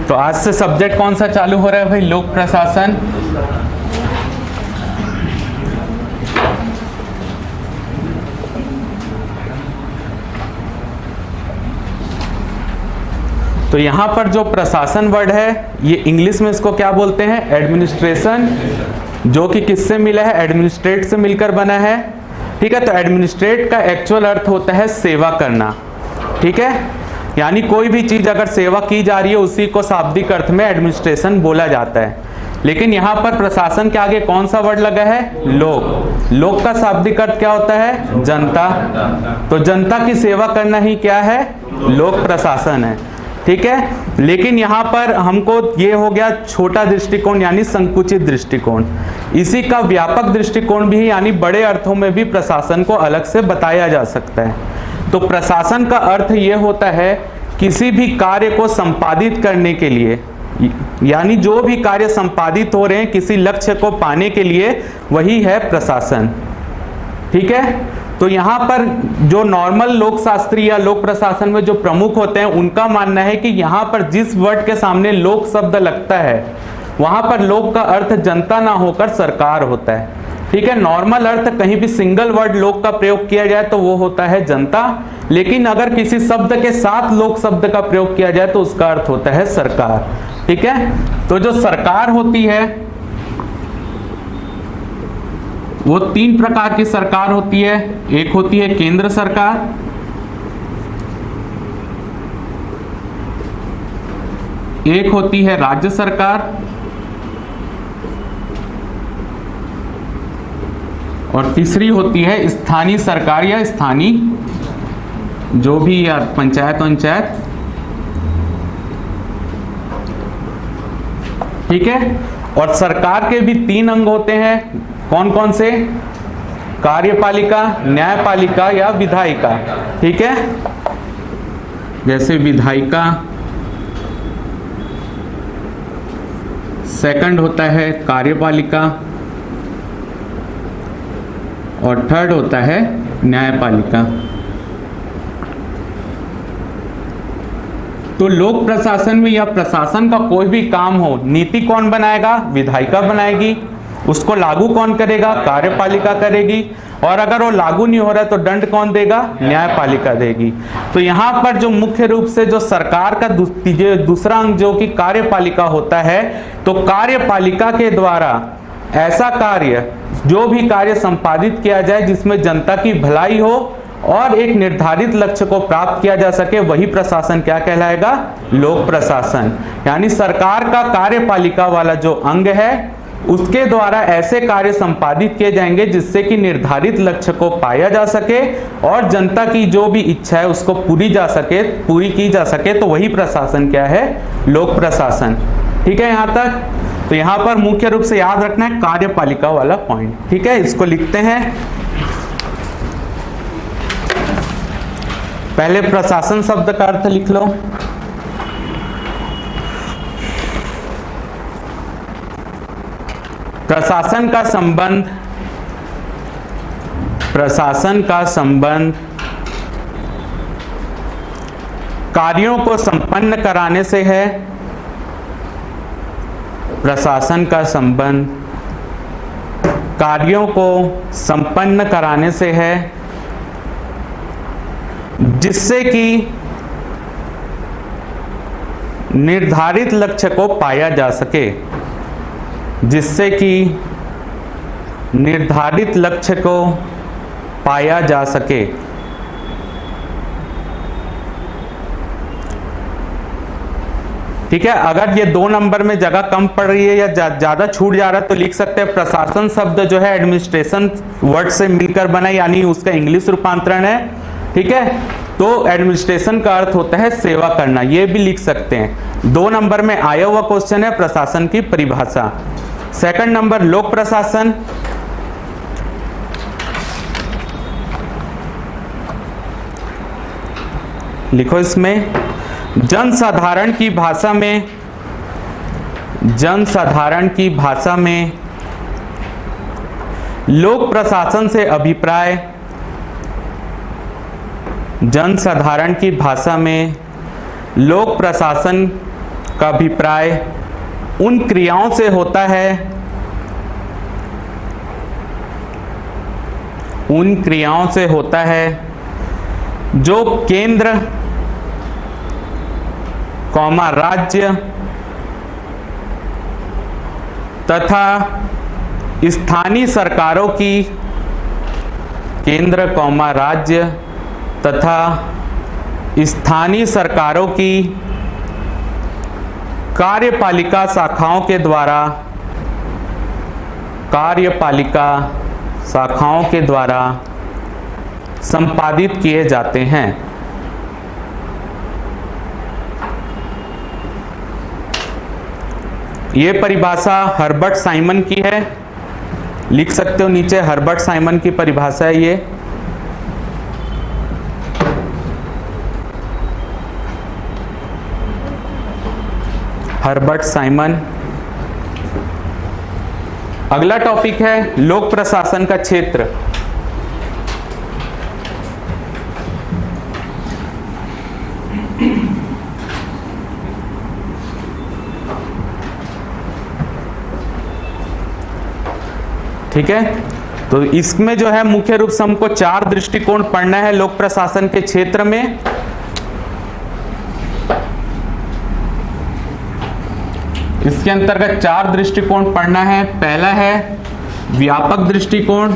तो आज से सब्जेक्ट कौन सा चालू हो रहा है भाई? लोक प्रशासन। तो यहां पर जो प्रशासन वर्ड है ये इंग्लिश में इसको क्या बोलते हैं? एडमिनिस्ट्रेशन, जो कि किससे मिला है? एडमिनिस्ट्रेट से मिलकर बना है। ठीक है, तो एडमिनिस्ट्रेट का एक्चुअल अर्थ होता है सेवा करना। ठीक है, यानी कोई भी चीज अगर सेवा की जा रही है उसी को शाब्दिक अर्थ में एडमिनिस्ट्रेशन बोला जाता है। लेकिन यहाँ पर प्रशासन के आगे कौन सा वर्ड लगा है? लोक। लोक का शाब्दिक अर्थ क्या होता है? जनता। तो जनता की सेवा करना ही क्या है? लोक प्रशासन है। ठीक है, लेकिन यहाँ पर हमको ये हो गया छोटा दृष्टिकोण यानी संकुचित दृष्टिकोण। इसी का व्यापक दृष्टिकोण भी यानी बड़े अर्थों में भी प्रशासन को अलग से बताया जा सकता है। तो प्रशासन का अर्थ ये होता है किसी भी कार्य को संपादित करने के लिए, यानी जो भी कार्य संपादित हो रहे हैं किसी लक्ष्य को पाने के लिए, वही है प्रशासन। ठीक है, तो यहाँ पर जो नॉर्मल लोक शास्त्री या लोक प्रशासन में जो प्रमुख होते हैं उनका मानना है कि यहाँ पर जिस वर्ड के सामने लोक शब्द लगता है वहां पर लोक का अर्थ जनता ना होकर सरकार होता है। ठीक है, नॉर्मल अर्थ कहीं भी सिंगल वर्ड लोक का प्रयोग किया जाए तो वो होता है जनता, लेकिन अगर किसी शब्द के साथ लोक शब्द का प्रयोग किया जाए तो उसका अर्थ होता है सरकार। ठीक है, तो जो सरकार होती है वो तीन प्रकार की सरकार होती है। एक होती है केंद्र सरकार, एक होती है राज्य सरकार, और तीसरी होती है स्थानीय सरकार या स्थानीय जो भी या पंचायत। ठीक है, और सरकार के भी तीन अंग होते हैं। कौन कौन से? कार्यपालिका, न्यायपालिका या विधायिका। ठीक है, जैसे विधायिका, सेकंड होता है कार्यपालिका, और थर्ड होता है न्यायपालिका। तो लोक प्रशासन में या प्रशासन का कोई भी काम हो, नीति कौन बनाएगा? विधायिका बनाएगी। उसको लागू कौन करेगा? कार्यपालिका करेगी। और अगर वो लागू नहीं हो रहा है तो दंड कौन देगा? न्यायपालिका देगी। तो यहाँ पर जो मुख्य रूप से जो सरकार का दूसरा अंग जो कि कार्यपालिका होता है, तो कार्यपालिका के द्वारा ऐसा कार्य, जो भी कार्य संपादित किया जाए जिसमें जनता की भलाई हो और एक निर्धारित लक्ष्य को प्राप्त किया जा सके, वही प्रशासन क्या कहलाएगा? लोक प्रशासन। यानी सरकार का कार्यपालिका वाला जो अंग है उसके द्वारा ऐसे कार्य संपादित किए जाएंगे जिससे कि निर्धारित लक्ष्य को पाया जा सके और जनता की जो भी इच्छा है उसको पूरी की जा सके, तो वही प्रशासन क्या है? लोक प्रशासन। ठीक है, यहाँ तक। तो यहाँ पर मुख्य रूप से याद रखना है कार्यपालिका वाला पॉइंट। ठीक है, इसको लिखते हैं। पहले प्रशासन शब्द का अर्थ लिख लो। प्रशासन का संबंध कार्यों को संपन्न कराने से है। प्रशासन का संबंध कार्यों को संपन्न कराने से है जिससे कि निर्धारित लक्ष्य को पाया जा सके, जिससे कि निर्धारित लक्ष्य को पाया जा सके। ठीक है, अगर ये 2 नंबर में जगह कम पड़ रही है या ज्यादा छूट जा रहा है तो लिख सकते हैं प्रशासन शब्द जो है एडमिनिस्ट्रेशन वर्ड से मिलकर बना, यानी उसका इंग्लिश रूपांतरण है। ठीक है, तो एडमिनिस्ट्रेशन का अर्थ होता है सेवा करना, ये भी लिख सकते हैं। 2 नंबर में आया हुआ क्वेश्चन है प्रशासन की परिभाषा। सेकंड नंबर लोक प्रशासन। लिखो इसमें जनसाधारण की भाषा में लोक प्रशासन से अभिप्राय, जनसाधारण की भाषा में लोक प्रशासन का अभिप्राय उन क्रियाओं से होता है, उन क्रियाओं से होता है जो केंद्र कौमा राज्य तथा स्थानीय सरकारों की, केंद्र कौमा राज्य तथा स्थानीय सरकारों की कार्यपालिका शाखाओं के द्वारा, कार्यपालिका शाखाओं के द्वारा संपादित किए जाते हैं। ये परिभाषा हर्बर्ट साइमन की है, लिख सकते हो नीचे, हर्बर्ट साइमन की परिभाषा है ये। Herbert Simon. अगला टॉपिक है लोक प्रशासन का क्षेत्र। ठीक है, तो इसमें जो है मुख्य रूप से हमको 4 दृष्टिकोण पढ़ना है लोक प्रशासन के क्षेत्र में। इसके अंतर्गत 4 दृष्टिकोण पढ़ना है। पहला है व्यापक दृष्टिकोण,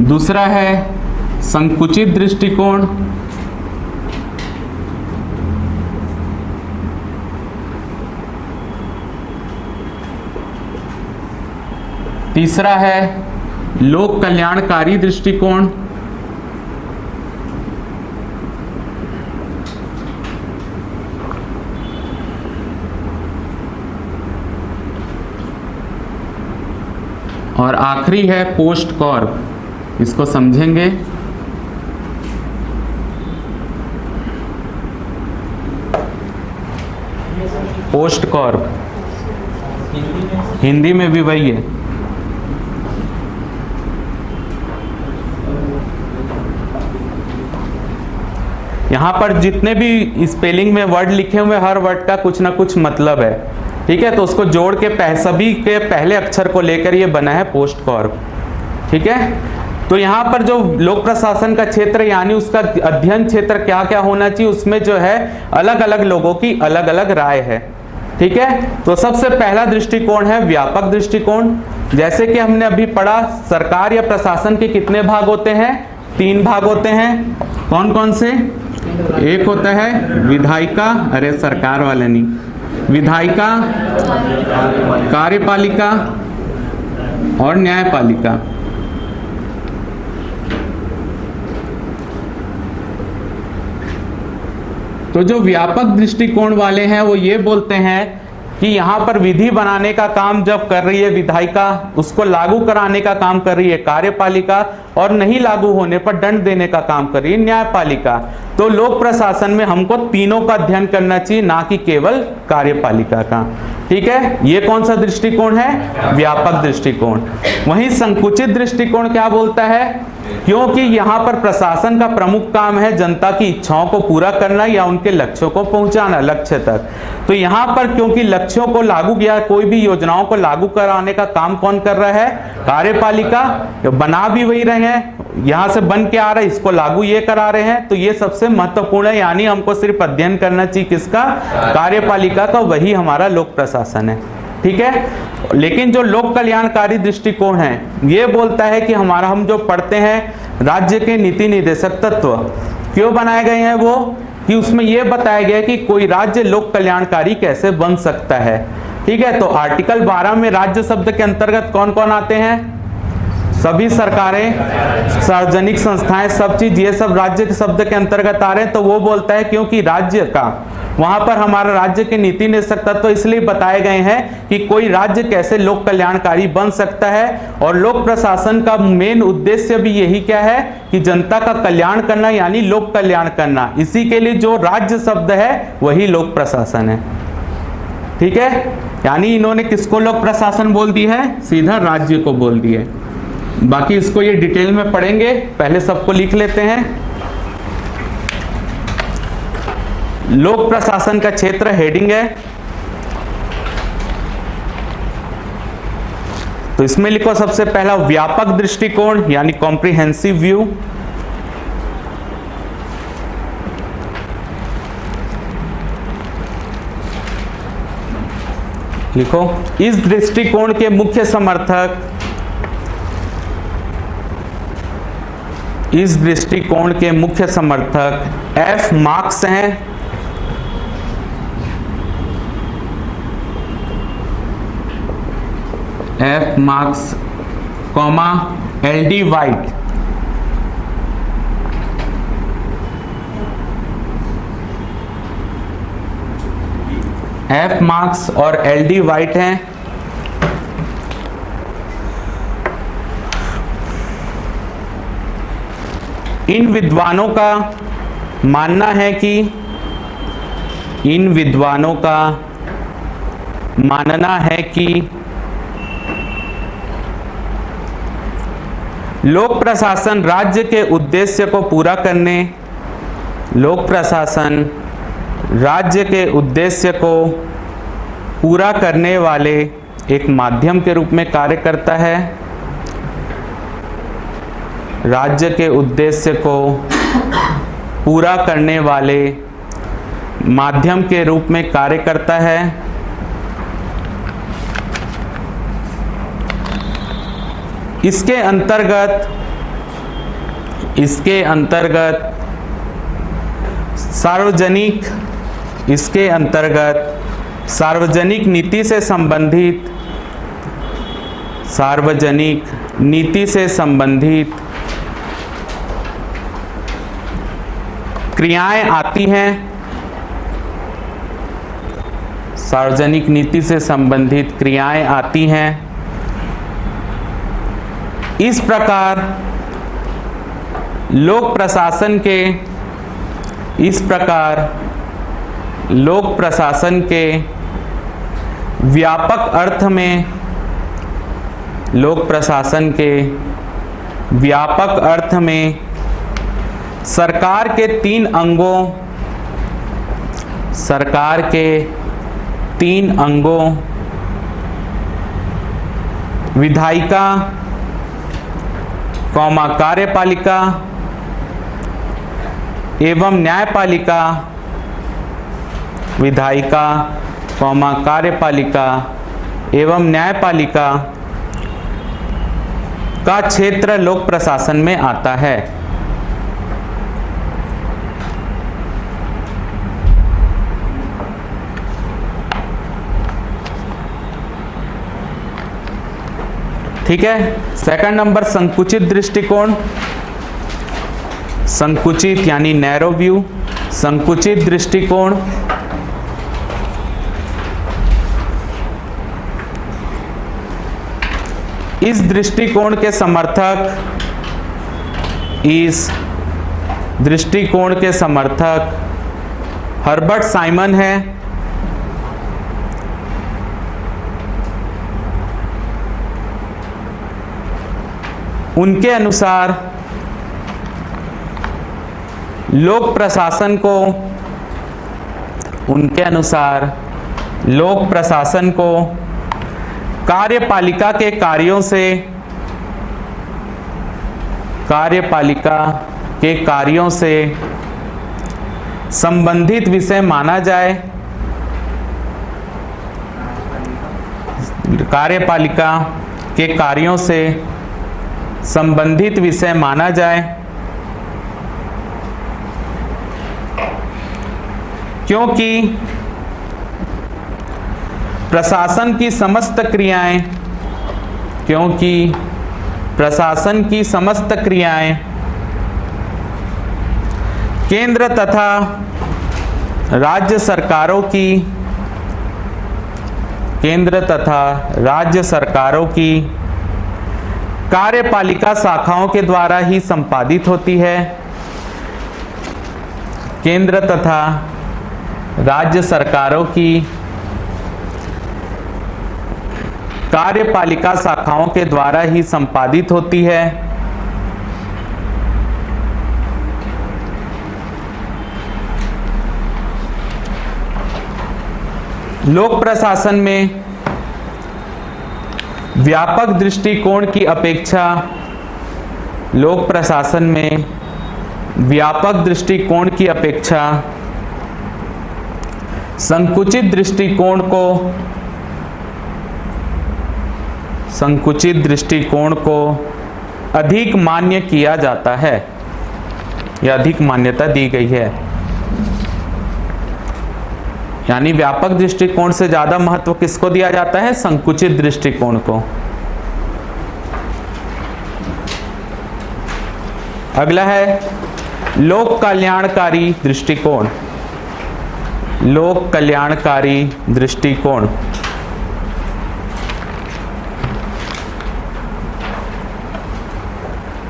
दूसरा है संकुचित दृष्टिकोण, तीसरा है लोक कल्याणकारी दृष्टिकोण, और आखिरी है पोस्ट कॉर्प। इसको समझेंगे। पोस्ट कॉर्प हिंदी में भी वही है। यहां पर जितने भी स्पेलिंग में वर्ड लिखे हुए, हर वर्ड का कुछ ना कुछ मतलब है। ठीक है, तो उसको जोड़ के सभी के पहले अक्षर को लेकर ये बना है पोस्ट कॉर्प। ठीक है, तो यहाँ पर जो लोक प्रशासन का क्षेत्र यानी उसका अध्ययन क्षेत्र क्या क्या होना चाहिए, उसमें जो है अलग अलग लोगों की अलग अलग राय है। ठीक है, तो सबसे पहला दृष्टिकोण है व्यापक दृष्टिकोण। जैसे कि हमने अभी पढ़ा, सरकार या प्रशासन के कितने भाग होते हैं? 3 भाग होते हैं। कौन कौन से? एक होता है विधायिका, अरे सरकार वाले नहीं, विधायिका, कार्यपालिका और न्यायपालिका। तो जो व्यापक दृष्टिकोण वाले हैं वो ये बोलते हैं कि यहाँ पर विधि बनाने का काम जब कर रही है विधायिका, उसको लागू कराने का काम कर रही है कार्यपालिका, और नहीं लागू होने पर दंड देने का काम कर रही है न्यायपालिका। तो लोक प्रशासन में हमको तीनों का अध्ययन करना चाहिए, ना कि केवल कार्यपालिका का। ठीक है, ये कौन सा दृष्टिकोण है? व्यापक दृष्टिकोण। वहीं संकुचित दृष्टिकोण क्या बोलता है? क्योंकि यहाँ पर प्रशासन का प्रमुख काम है जनता की इच्छाओं को पूरा करना या उनके लक्ष्यों को पहुंचाना, लक्ष्य तक। तो यहाँ पर क्योंकि लक्ष्यों को लागू किया, कोई भी योजनाओं को लागू कराने का काम कौन कर रहा है? कार्यपालिका। बना भी वही रहे हैं, यहाँ से बन के आ रहा है, इसको लागू ये करा रहे हैं। तो ये सबसे महत्वपूर्ण है, यानी हमको सिर्फ अध्ययन करना चाहिए किसका? कार्यपालिका का। वही हमारा लोक प्रशासन है। ठीक है, लेकिन जो लोक कल्याणकारी दृष्टिकोण है ये बोलता है कि हम जो पढ़ते हैं राज्य के नीति निर्देशक तत्व क्यों बनाए गए हैं, वो कि उसमें यह बताया गया कि कोई राज्य लोक कल्याणकारी कैसे बन सकता है। ठीक है, तो आर्टिकल 12 में राज्य शब्द के अंतर्गत कौन कौन आते हैं? सभी सरकारें, सार्वजनिक संस्थाएं, सब चीज, ये सब राज्य के शब्द के अंतर्गत आ रहे हैं। तो वो बोलता है क्योंकि राज्य का, वहां पर हमारा राज्य के नीति निर्देशक तत्व इसलिए बताए गए हैं कि कोई राज्य कैसे लोक कल्याणकारी बन सकता है। और लोक प्रशासन का मेन उद्देश्य भी यही क्या है कि जनता का कल्याण करना, यानी लोक कल्याण करना। इसी के लिए जो राज्य शब्द है वही लोक प्रशासन है। ठीक है, यानी इन्होंने किसको लोक प्रशासन बोल दी है? सीधा राज्य को बोल दिया है। बाकी इसको ये डिटेल में पढ़ेंगे, पहले सबको लिख लेते हैं। लोक प्रशासन का क्षेत्र हेडिंग है, तो इसमें लिखो सबसे पहला व्यापक दृष्टिकोण यानी कॉम्प्रिहेंसिव व्यू। लिखो इस दृष्टिकोण के मुख्य समर्थक, इस दृष्टिकोण के मुख्य समर्थक एफ मार्क्स हैं। F marks comma L D white. F marks और एल डी वाइट हैं। इन विद्वानों का मानना है कि, इन विद्वानों का मानना है कि लोक प्रशासन राज्य के उद्देश्य को पूरा करने, लोक प्रशासन राज्य के उद्देश्य को पूरा करने वाले एक माध्यम के रूप में कार्य करता है। राज्य के उद्देश्य को पूरा करने वाले माध्यम के रूप में कार्य करता है। इसके अंतर्गत सार्वजनिक, इसके अंतर्गत सार्वजनिक नीति से संबंधित, सार्वजनिक नीति से संबंधित क्रियाएं आती हैं। सार्वजनिक नीति से संबंधित क्रियाएं आती हैं। इस प्रकार लोक प्रशासन के, इस प्रकार लोक प्रशासन के व्यापक अर्थ में, लोक प्रशासन के व्यापक अर्थ में सरकार के 3 अंगों, सरकार के 3 अंगों विधायिका कौमा कार्यपालिका एवं न्यायपालिका, विधायिका कौमा कार्यपालिका एवं न्यायपालिका का क्षेत्र लोक प्रशासन में आता है। ठीक है। सेकंड नंबर संकुचित दृष्टिकोण, संकुचित यानी नैरो व्यू, संकुचित दृष्टिकोण इस दृष्टिकोण के समर्थक, इस दृष्टिकोण के समर्थक हर्बर्ट साइमन है। उनके अनुसार लोक प्रशासन को, उनके अनुसार लोक प्रशासन को कार्यपालिका के कार्यों से, कार्यपालिका के कार्यों से संबंधित विषय माना जाए, कार्यपालिका के कार्यों से संबंधित विषय माना जाए, क्योंकि प्रशासन की समस्त क्रियाएं, क्योंकि प्रशासन की समस्त क्रियाएं केंद्र तथा राज्य सरकारों की, केंद्र तथा राज्य सरकारों की कार्यपालिका शाखाओं के द्वारा ही संपादित होती है। केंद्र तथा राज्य सरकारों की कार्यपालिका शाखाओं के द्वारा ही संपादित होती है। लोक प्रशासन में व्यापक दृष्टिकोण की अपेक्षा लोक प्रशासन में व्यापक दृष्टिकोण की अपेक्षा संकुचित दृष्टिकोण को अधिक मान्य किया जाता है या अधिक मान्यता दी गई है। यानी व्यापक दृष्टिकोण से ज्यादा महत्व किसको दिया जाता है? संकुचित दृष्टिकोण को। अगला है लोक कल्याणकारी दृष्टिकोण। लोक कल्याणकारी दृष्टिकोण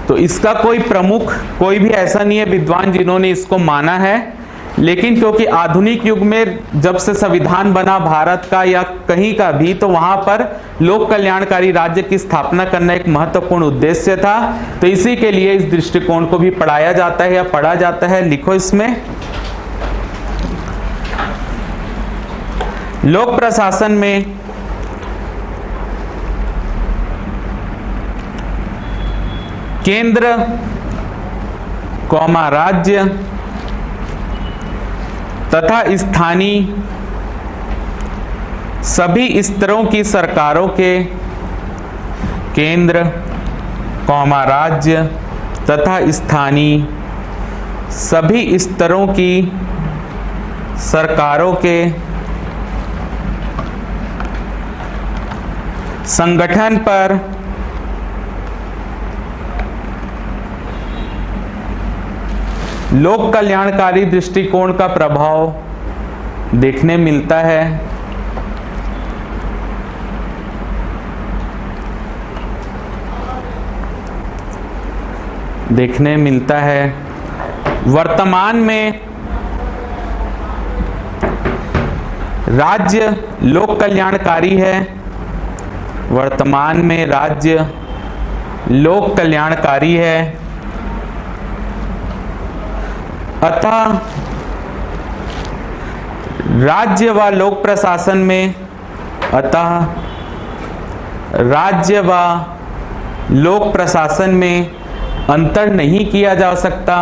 तो इसका कोई भी ऐसा नहीं है विद्वान जिन्होंने इसको माना है, लेकिन क्योंकि आधुनिक युग में जब से संविधान बना भारत का या कहीं का भी, तो वहां पर लोक कल्याणकारी राज्य की स्थापना करना एक महत्वपूर्ण उद्देश्य था, तो इसी के लिए इस दृष्टिकोण को भी पढ़ाया जाता है या पढ़ा जाता है। लिखो इसमें, लोक प्रशासन में केंद्र कौमा राज्य तथा स्थानीय सभी स्तरों की सरकारों के केंद्र कौमा राज्य तथा स्थानीय सभी स्तरों की सरकारों के संगठन पर लोक कल्याणकारी दृष्टिकोण का प्रभाव देखने मिलता है। वर्तमान में राज्य लोक कल्याणकारी है। वर्तमान में राज्य लोक कल्याणकारी है, अतः राज्य व लोक प्रशासन में अंतर नहीं किया जा सकता।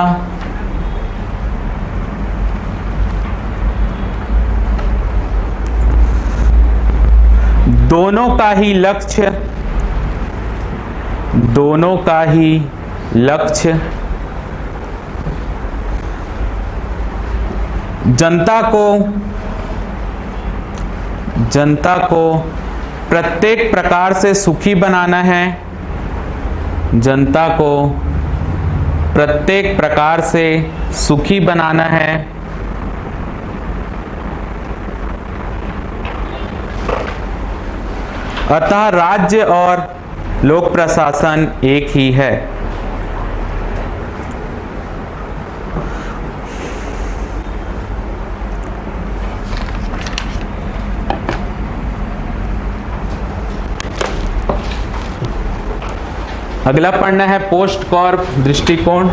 दोनों का ही लक्ष्य जनता को प्रत्येक प्रकार से सुखी बनाना है। जनता को प्रत्येक प्रकार से सुखी बनाना है। अतः राज्य और लोक प्रशासन एक ही है। अगला पढ़ना है पोस्ट कॉर्प दृष्टिकोण।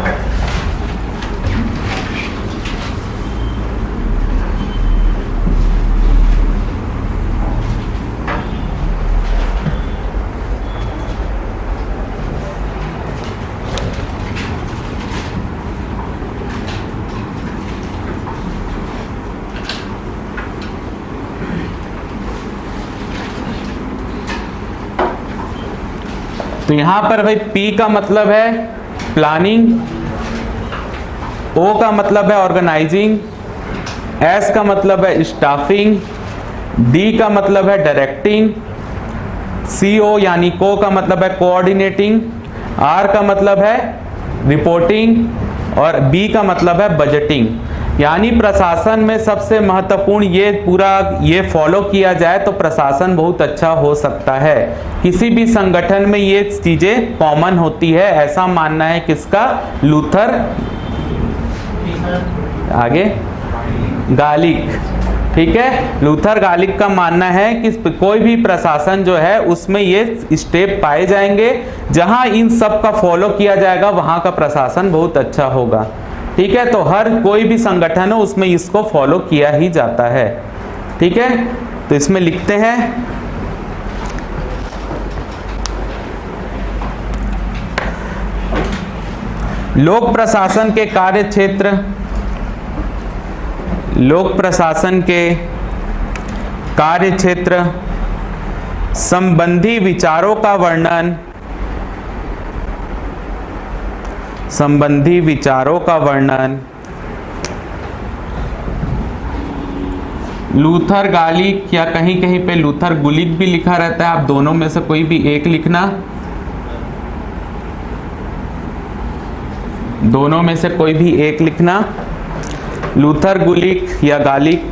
तो यहां पर भाई P का मतलब है प्लानिंग, O का मतलब है ऑर्गेनाइजिंग, S का मतलब है स्टाफिंग, D का मतलब है डायरेक्टिंग, CO यानी को का मतलब है कोऑर्डिनेटिंग, R का मतलब है रिपोर्टिंग और B का मतलब है बजटिंग। यानी प्रशासन में सबसे महत्वपूर्ण ये फॉलो किया जाए तो प्रशासन बहुत अच्छा हो सकता है। किसी भी संगठन में ये चीजें कॉमन होती है, ऐसा मानना है किसका? लूथर आगे गालिक। ठीक है, लूथर गालिक का मानना है कि कोई भी प्रशासन जो है उसमें ये स्टेप पाए जाएंगे, जहां इन सब का फॉलो किया जाएगा वहां का प्रशासन बहुत अच्छा होगा। ठीक है, तो हर कोई भी संगठन हो उसमें इसको फॉलो किया ही जाता है। ठीक है, तो इसमें लिखते हैं लोक प्रशासन के कार्य क्षेत्र, लोक प्रशासन के कार्य क्षेत्र संबंधी विचारों का वर्णन, संबंधी विचारों का वर्णन लूथर गालिक या कहीं कहीं पे लूथर गुलिक भी लिखा रहता है, आप दोनों में से कोई भी एक लिखना, दोनों में से कोई भी एक लिखना। लूथर गुलिक या गालिक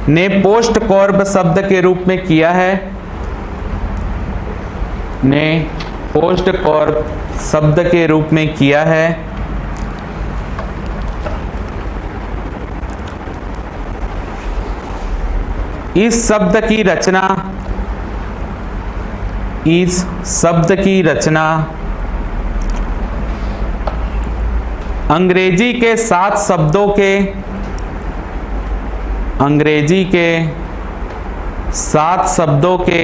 ने पोस्ट कॉर्ब शब्द के रूप में किया है, ने पोस्ट कॉर्ब शब्द के रूप में किया है इस शब्द की रचना, इस शब्द की रचना अंग्रेजी के 7 शब्दों के, अंग्रेजी के 7 शब्दों के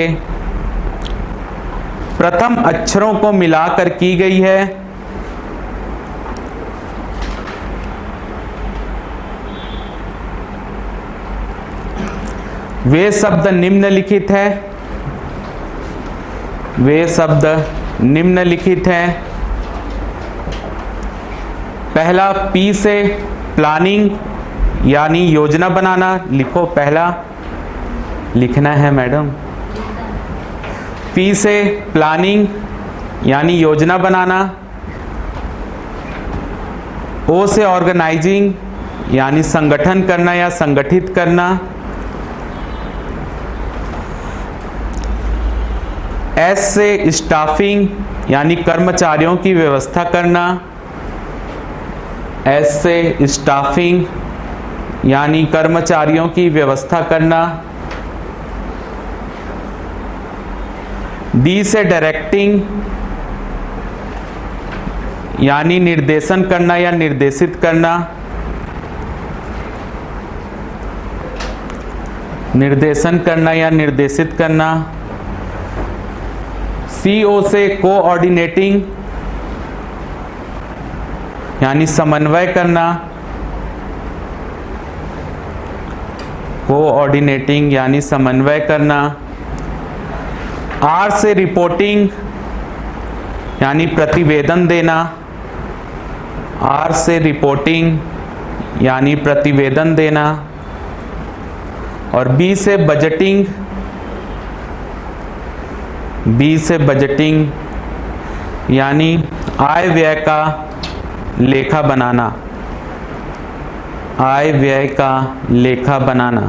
प्रथम अक्षरों को मिलाकर की गई है। वे शब्द निम्नलिखित है, वे शब्द निम्नलिखित है। पहला पी से प्लानिंग यानी योजना बनाना, लिखो, पहला लिखना है मैडम। पी से प्लानिंग यानी योजना बनाना। ओ से ऑर्गेनाइजिंग यानी संगठन करना या संगठित करना। एस से स्टाफिंग यानी कर्मचारियों की व्यवस्था करना। एस से स्टाफिंग यानी कर्मचारियों की व्यवस्था करना। डी से डायरेक्टिंग यानी निर्देशन करना या निर्देशित करना, निर्देशन करना या निर्देशित करना। CO से कोऑर्डिनेटिंग यानी समन्वय करना, कोऑर्डिनेटिंग यानी समन्वय करना। R से रिपोर्टिंग यानी प्रतिवेदन देना, R से रिपोर्टिंग यानी प्रतिवेदन देना। और B से बजटिंग, B से बजटिंग यानी आय व्यय का लेखा बनाना, आय व्यय का लेखा बनाना।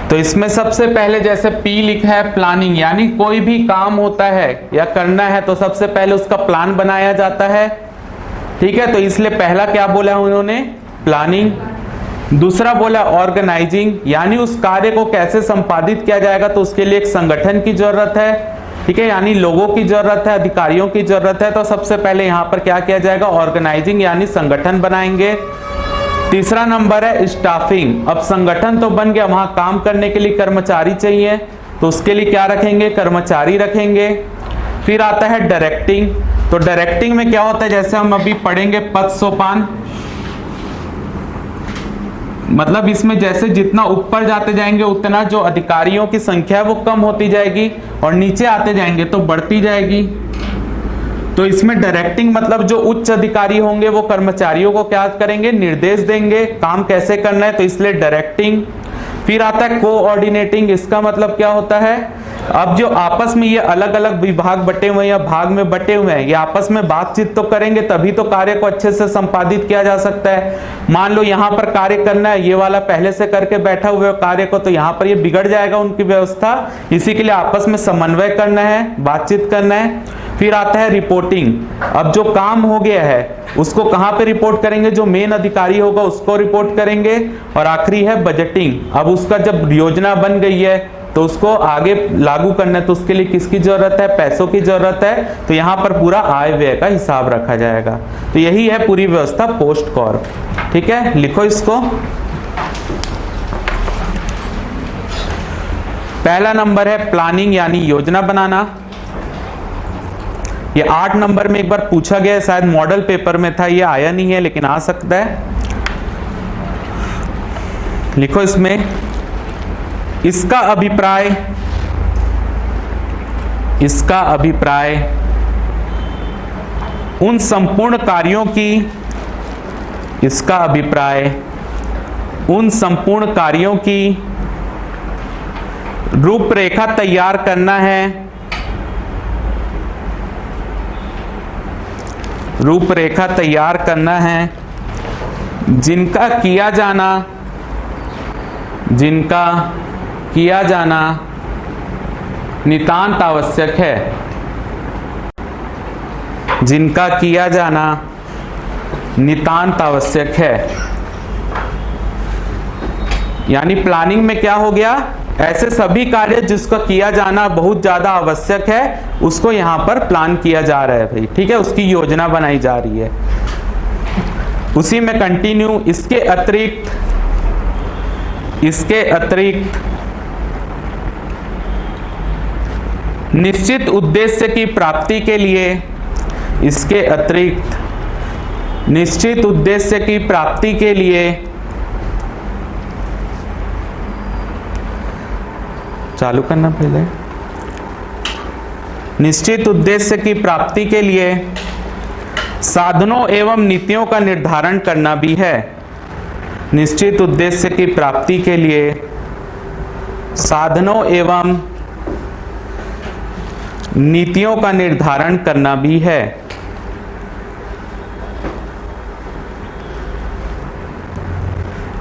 तो इसमें सबसे पहले जैसे P लिखा है प्लानिंग, यानी कोई भी काम होता है या करना है तो सबसे पहले उसका प्लान बनाया जाता है। ठीक है, तो इसलिए पहला क्या बोला है उन्होंने, प्लानिंग। दूसरा बोला ऑर्गेनाइजिंग, यानी उस कार्य को कैसे संपादित किया जाएगा, तो उसके लिए एक संगठन की जरूरत है। ठीक है, यानी लोगों की जरूरत है, अधिकारियों की जरूरत है। तो सबसे पहले यहाँ पर क्या किया जाएगा, ऑर्गेनाइजिंग यानी संगठन बनाएंगे। तीसरा नंबर है स्टाफिंग। अब संगठन तो बन गया, वहां काम करने के लिए कर्मचारी चाहिए, तो उसके लिए क्या रखेंगे, कर्मचारी रखेंगे। फिर आता है डायरेक्टिंग। तो डायरेक्टिंग में क्या होता है, जैसे हम अभी पढ़ेंगे पद सोपान, मतलब इसमें जैसे जितना ऊपर जाते जाएंगे उतना जो अधिकारियों की संख्या है वो कम होती जाएगी, और नीचे आते जाएंगे तो बढ़ती जाएगी। तो इसमें डायरेक्टिंग मतलब जो उच्च अधिकारी होंगे वो कर्मचारियों को क्या करेंगे, निर्देश देंगे काम कैसे करना है, तो इसलिए डायरेक्टिंग। फिर आता है कोऑर्डिनेटिंग। इसका मतलब क्या होता है अब जो आपस में ये अलग अलग विभाग बटे हुए हैं या भाग में बटे हुए हैं, ये आपस में बातचीत तो करेंगे तभी तो कार्य को अच्छे से संपादित किया जा सकता है। मान लो यहाँ पर कार्य करना है, ये वाला पहले से करके बैठा हुए कार्य को, तो यहाँ पर ये बिगड़ जाएगा उनकी व्यवस्था। इसी के लिए आपस में समन्वय करना है, बातचीत करना है। फिर आता है रिपोर्टिंग। अब जो काम हो गया है उसको कहाँ पे रिपोर्ट करेंगे, जो मेन अधिकारी होगा उसको रिपोर्ट करेंगे। और आखिरी है बजटिंग। अब उसका जब योजना बन गई है तो उसको आगे लागू करना है, तो उसके लिए किसकी जरूरत है, पैसों की जरूरत है। तो यहाँ पर पूरा आय व्यय का हिसाब रखा जाएगा। तो यही है पूरी व्यवस्था पोस्ट कॉर्प। ठीक है, लिखो इसको। पहला नंबर है प्लानिंग यानी योजना बनाना। ये 8 नंबर में एक बार पूछा गया है, शायद मॉडल पेपर में था, ये आया नहीं है लेकिन आ सकता है। लिखो इसमें, इसका अभिप्राय उन संपूर्ण कार्यों की रूपरेखा तैयार करना है, जिनका किया जाना नितांत आवश्यक है। यानी प्लानिंग में क्या हो गया, ऐसे सभी कार्य जिसका किया जाना बहुत ज्यादा आवश्यक है उसको यहां पर प्लान किया जा रहा है भाई। ठीक है, उसकी योजना बनाई जा रही है। उसी में कंटिन्यू, इसके अतिरिक्त निश्चित उद्देश्य की प्राप्ति के लिए चालू करना पहले। निश्चित उद्देश्य की प्राप्ति के लिए साधनों एवं नीतियों का निर्धारण करना भी है। निश्चित उद्देश्य की प्राप्ति के लिए साधनों एवं नीतियों का निर्धारण करना भी है।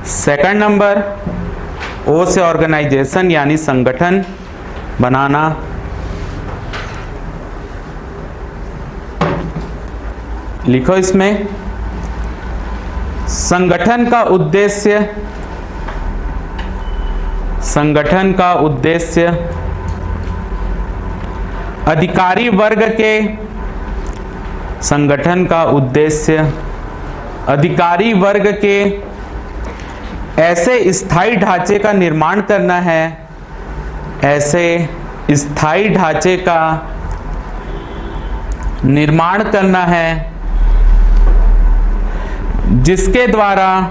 सेकंड नंबर, ओ से ऑर्गेनाइजेशन यानी संगठन बनाना। लिखो इसमें, संगठन का उद्देश्य अधिकारी वर्ग के ऐसे स्थायी ढांचे का निर्माण करना है, जिसके द्वारा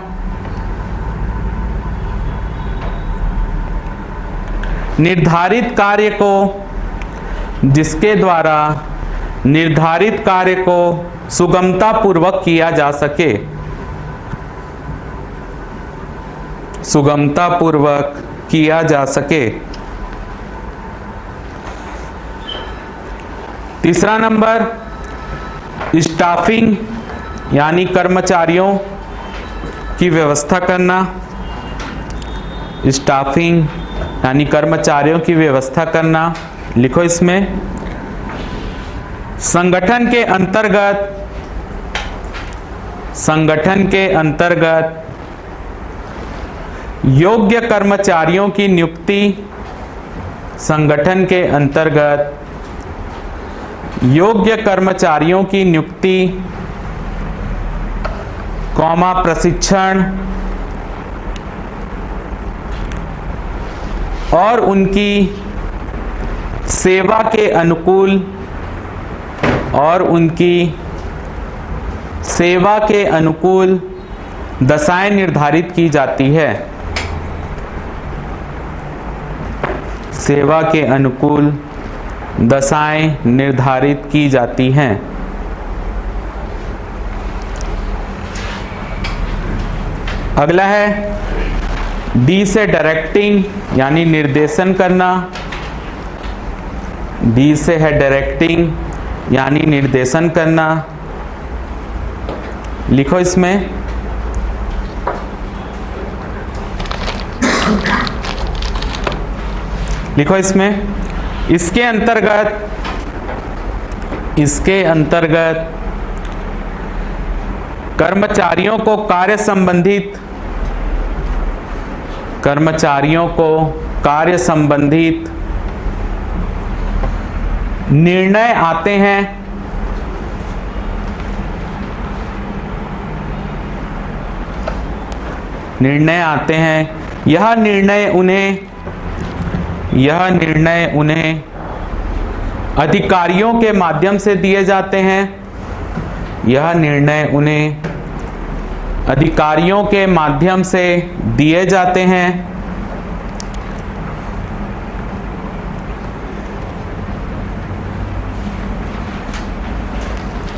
निर्धारित कार्य को सुगमता पूर्वक किया जा सके। तीसरा नंबर, स्टाफिंग यानी कर्मचारियों की व्यवस्था करना। लिखो इसमें, संगठन के अंतर्गत योग्य कर्मचारियों की नियुक्ति, प्रशिक्षण और उनकी सेवा के अनुकूल दशाएं निर्धारित की जाती है। अगला है डी से डायरेक्टिंग यानी निर्देशन करना। डी से है डायरेक्टिंग, यानी निर्देशन करना। लिखो इसमें इसके अंतर्गत कर्मचारियों को कार्य संबंधित निर्णय आते हैं। यह निर्णय उन्हें अधिकारियों के माध्यम से दिए जाते हैं।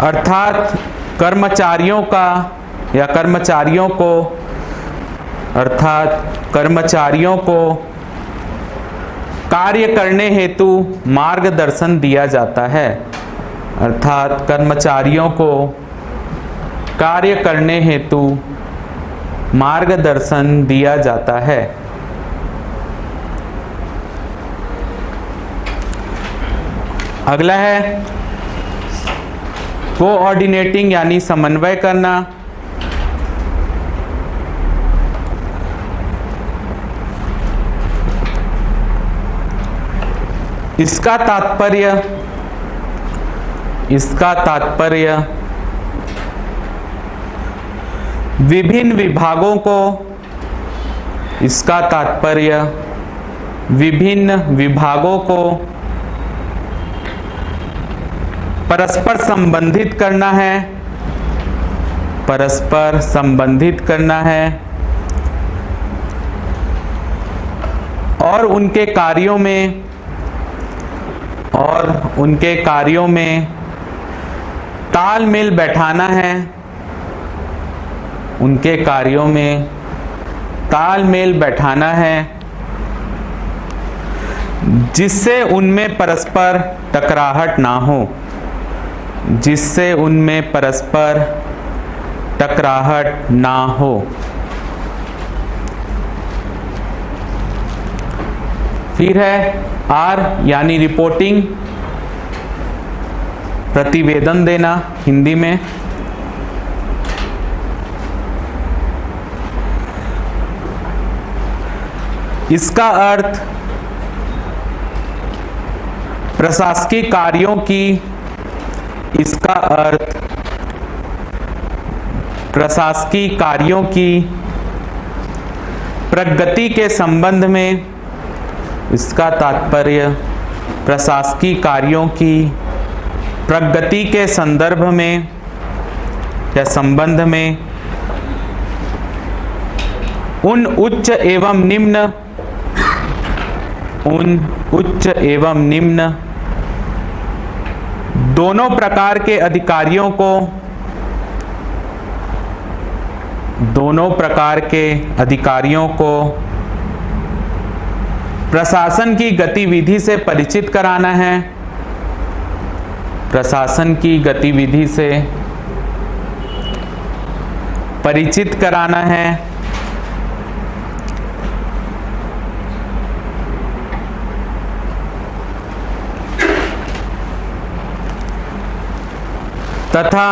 अर्थात कर्मचारियों को कार्य करने हेतु मार्गदर्शन दिया जाता है। अगला है कोऑर्डिनेटिंग, यानी समन्वय करना। इसका तात्पर्य विभिन्न विभागों को परस्पर संबंधित करना है और उनके कार्यों में तालमेल बैठाना है, जिससे उनमें परस्पर टकराहट ना हो। फिर है आर, यानी रिपोर्टिंग, प्रतिवेदन देना हिंदी में। इसका अर्थ प्रशासकीय कार्यों की प्रगति के संबंध में। इसका तात्पर्य प्रशासकीय कार्यों की प्रगति के संदर्भ में या संबंध में उन उच्च एवं निम्न दोनों प्रकार के अधिकारियों को प्रशासन की गतिविधि से परिचित कराना है। तथा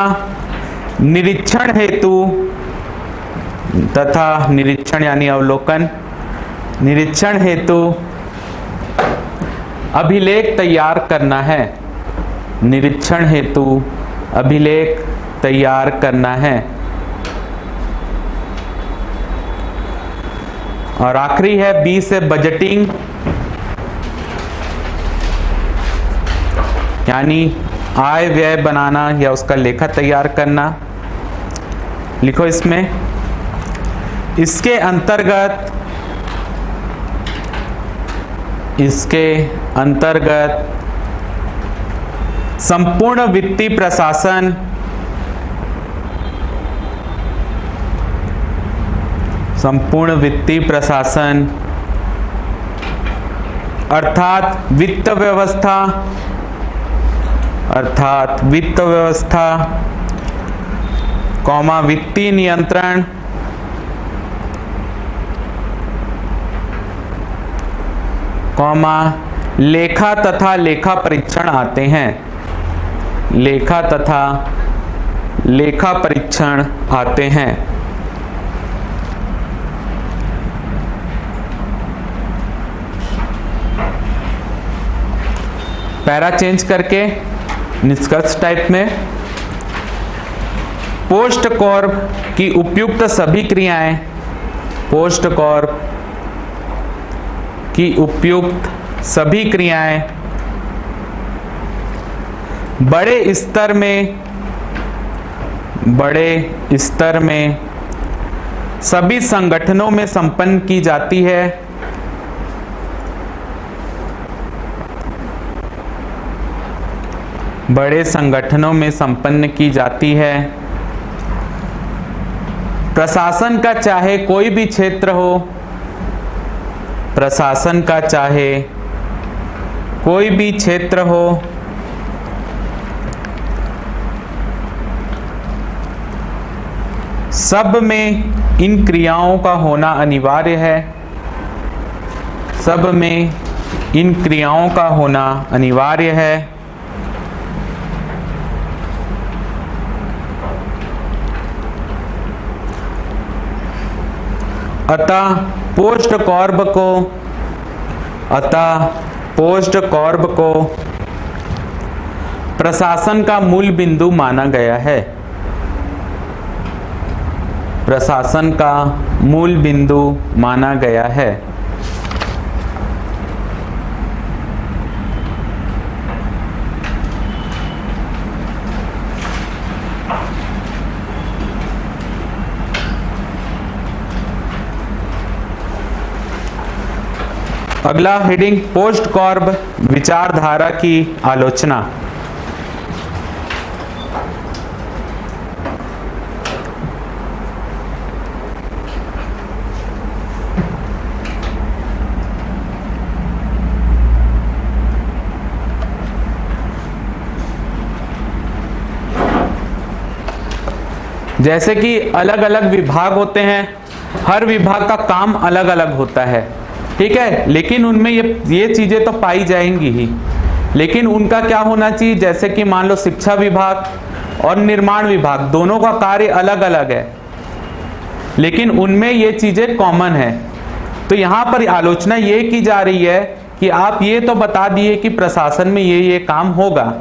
निरीक्षण यानी अवलोकन, निरीक्षण हेतु अभिलेख तैयार करना है। और आखिरी है बी से बजटिंग, यानी आय व्यय बनाना या उसका लेखा तैयार करना। लिखो इसमें, इसके अंतर्गत संपूर्ण वित्तीय प्रशासन अर्थात वित्त व्यवस्था, अर्थात वित्त व्यवस्था, कॉमा वित्तीय नियंत्रण, कॉमा लेखा तथा लेखा परीक्षण आते हैं। लेखा तथा लेखा परीक्षण आते हैं। पैरा चेंज करके निष्कर्ष टाइप में, पोस्ट कॉर्प की उपयुक्त सभी क्रियाएं, पोस्ट कॉर्प की उपयुक्त सभी क्रियाएं बड़े स्तर में सभी संगठनों में संपन्न की जाती है। बड़े संगठनों में संपन्न की जाती है। प्रशासन का चाहे कोई भी क्षेत्र हो, प्रशासन का चाहे कोई भी क्षेत्र हो, सब में इन क्रियाओं का होना अनिवार्य है। सब में इन क्रियाओं का होना अनिवार्य है। अतः पोस्ट कॉर्प को प्रशासन का मूल बिंदु माना गया है। प्रशासन का मूल बिंदु माना गया है। अगला हेडिंग, पोस्ट कॉर्प विचारधारा की आलोचना। जैसे कि अलग अलग विभाग होते हैं, हर विभाग का काम अलग अलग होता है, ठीक है, लेकिन उनमें ये चीजें तो पाई जाएंगी ही, लेकिन उनका क्या होना चाहिए, जैसे कि मान लो शिक्षा विभाग और निर्माण विभाग दोनों का कार्य अलग अलग है, लेकिन उनमें ये चीजें कॉमन है। तो यहाँ पर आलोचना ये की जा रही है कि आप ये तो बता दिए कि प्रशासन में ये काम होगा,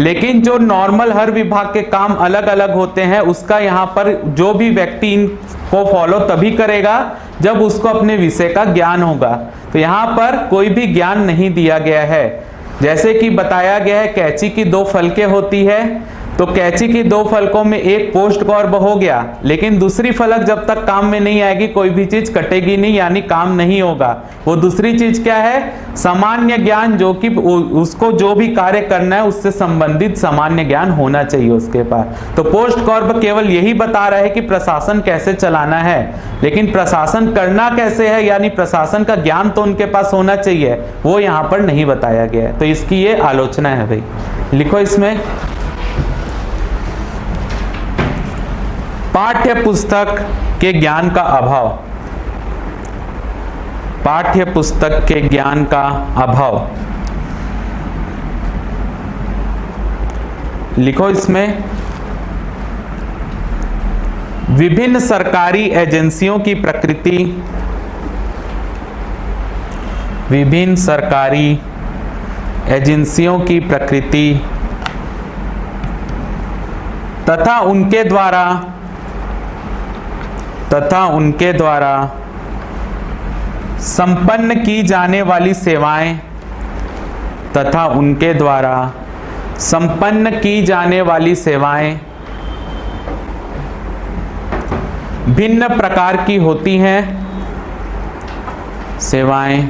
लेकिन जो नॉर्मल हर विभाग के काम अलग अलग होते हैं, उसका यहाँ पर जो भी व्यक्ति इनको फॉलो तभी करेगा जब उसको अपने विषय का ज्ञान होगा। तो यहाँ पर कोई भी ज्ञान नहीं दिया गया है। जैसे कि बताया गया है कैंची की 2 फलकें होती है, तो कैंची की 2 फलकों में एक पोस्ट कॉर्प हो गया, लेकिन दूसरी फलक जब तक काम में नहीं आएगी कोई भी चीज कटेगी नहीं, यानी काम नहीं होगा। वो दूसरी चीज क्या है, सामान्य ज्ञान, जो कि उसको जो भी कार्य करना है उससे संबंधित सामान्य ज्ञान होना चाहिए उसके पास। तो पोस्ट कॉर्प केवल यही बता रहा है कि प्रशासन कैसे चलाना है, लेकिन प्रशासन करना कैसे है, यानी प्रशासन का ज्ञान तो उनके पास होना चाहिए, वो यहाँ पर नहीं बताया गया है। तो इसकी ये आलोचना है भाई, लिखो इसमें, पाठ्य पुस्तक के ज्ञान का अभाव। पाठ्य पुस्तक के ज्ञान का अभाव लिखो इसमें, विभिन्न सरकारी एजेंसियों की प्रकृति, विभिन्न सरकारी एजेंसियों की प्रकृति तथा उनके द्वारा संपन्न की जाने वाली सेवाएं तथा उनके द्वारा संपन्न की जाने वाली सेवाएं भिन्न प्रकार की होती हैं। सेवाएं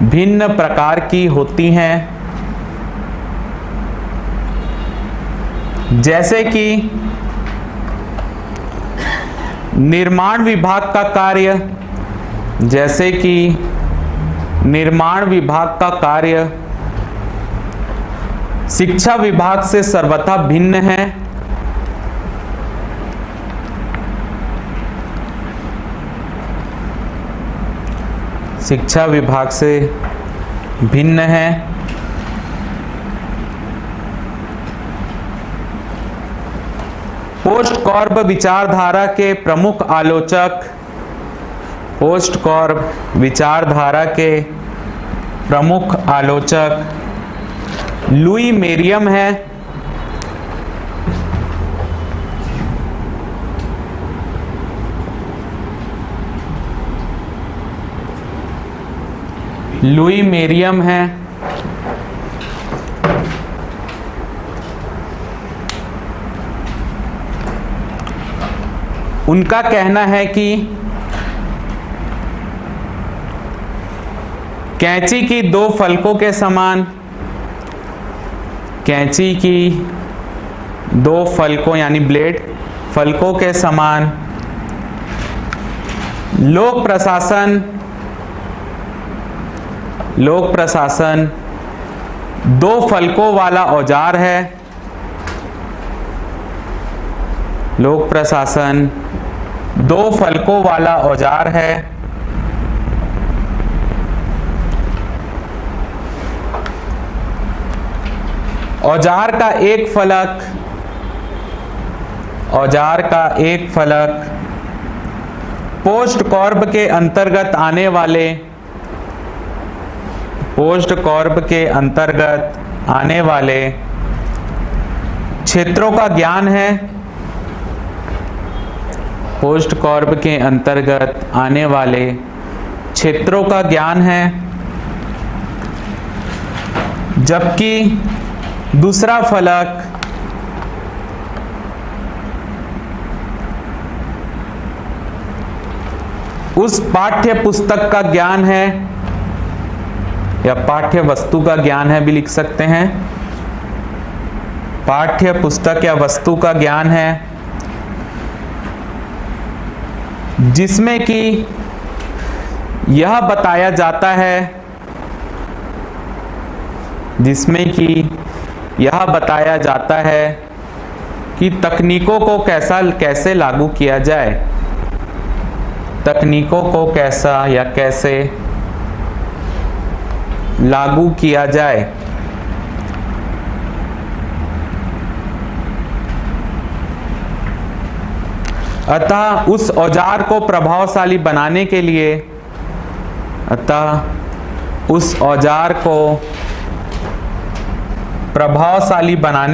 भिन्न प्रकार की होती हैं, जैसे कि निर्माण विभाग का कार्य, जैसे कि निर्माण विभाग का कार्य शिक्षा विभाग से सर्वथा भिन्न है। शिक्षा विभाग से भिन्न है। पोस्ट कॉर्ब विचारधारा के प्रमुख आलोचक, पोस्ट कॉर्ब विचारधारा के प्रमुख आलोचक लुई मेरियम है। लुई मेरियम है। उनका कहना है कि कैंची की दो फलकों के समान, कैंची की दो फलकों यानी ब्लेड फलकों के समान लोक प्रशासन दो फलकों वाला औजार है। लोक प्रशासन दो फलकों वाला औजार है। औजार का एक फलक पोस्ट कॉर्ब के अंतर्गत आने वाले क्षेत्रों का ज्ञान है। पोस्ट कॉर्ब के अंतर्गत आने वाले क्षेत्रों का ज्ञान है, जबकि दूसरा फलक उस पाठ्य पुस्तक का ज्ञान है या पाठ्य वस्तु का ज्ञान है भी लिख सकते हैं। पाठ्य पुस्तक या वस्तु का ज्ञान है जिसमें कि यह बताया जाता है कि तकनीकों को कैसे लागू किया जाए, तकनीकों को कैसे लागू किया जाए। अतः उस औजार को प्रभावशाली बनाने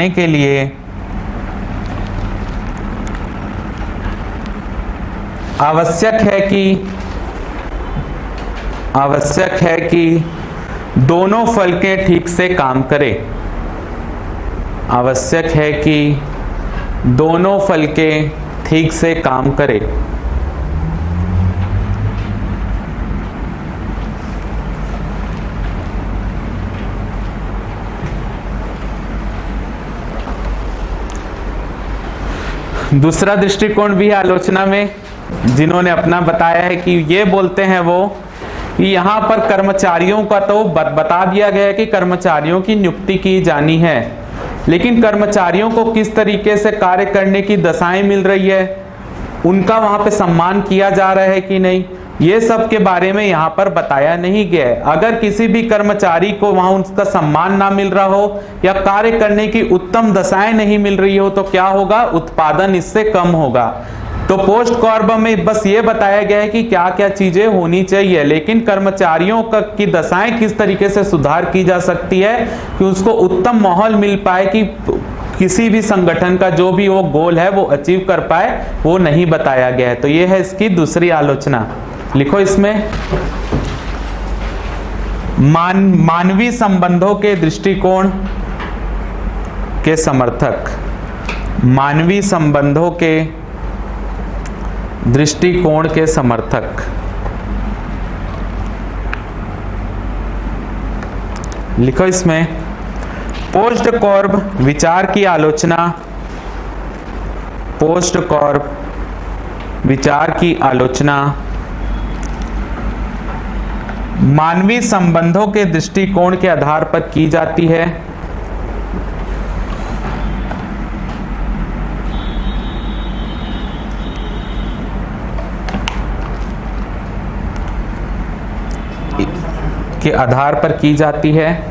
के लिए आवश्यक है कि दोनों फलकें ठीक से काम करें। आवश्यक है कि दोनों फलकें ठीक से काम करें। दूसरा दृष्टिकोण भी है आलोचना में, जिन्होंने अपना बताया है कि ये बोलते हैं वो कि यहाँ पर कर्मचारियों का तो बता दिया गया है कि कर्मचारियों की नियुक्ति की जानी है, लेकिन कर्मचारियों को किस तरीके से कार्य करने की दशाएं मिल रही है, उनका वहां पे सम्मान किया जा रहा है कि नहीं, ये सब के बारे में यहाँ पर बताया नहीं गया है। अगर किसी भी कर्मचारी को वहां उसका सम्मान ना मिल रहा हो या कार्य करने की उत्तम दशाएं नहीं मिल रही हो तो क्या होगा, उत्पादन इससे कम होगा। तो पोस्ट कॉर्ब में बस ये बताया गया है कि क्या क्या चीजें होनी चाहिए, लेकिन कर्मचारियों की दशाएं किस तरीके से सुधार की जा सकती है कि उसको उत्तम माहौल मिल पाए कि किसी भी संगठन का जो भी वो गोल है वो अचीव कर पाए, वो नहीं बताया गया है। तो ये है इसकी दूसरी आलोचना। लिखो इसमें मानवीय संबंधों के दृष्टिकोण के समर्थक, मानवीय संबंधों के दृष्टिकोण के समर्थक। लिखो इसमें पोस्ट कॉर्ब विचार की आलोचना, पोस्ट कॉर्ब विचार की आलोचना मानवीय संबंधों के दृष्टिकोण के आधार पर की जाती है। के आधार पर की जाती है।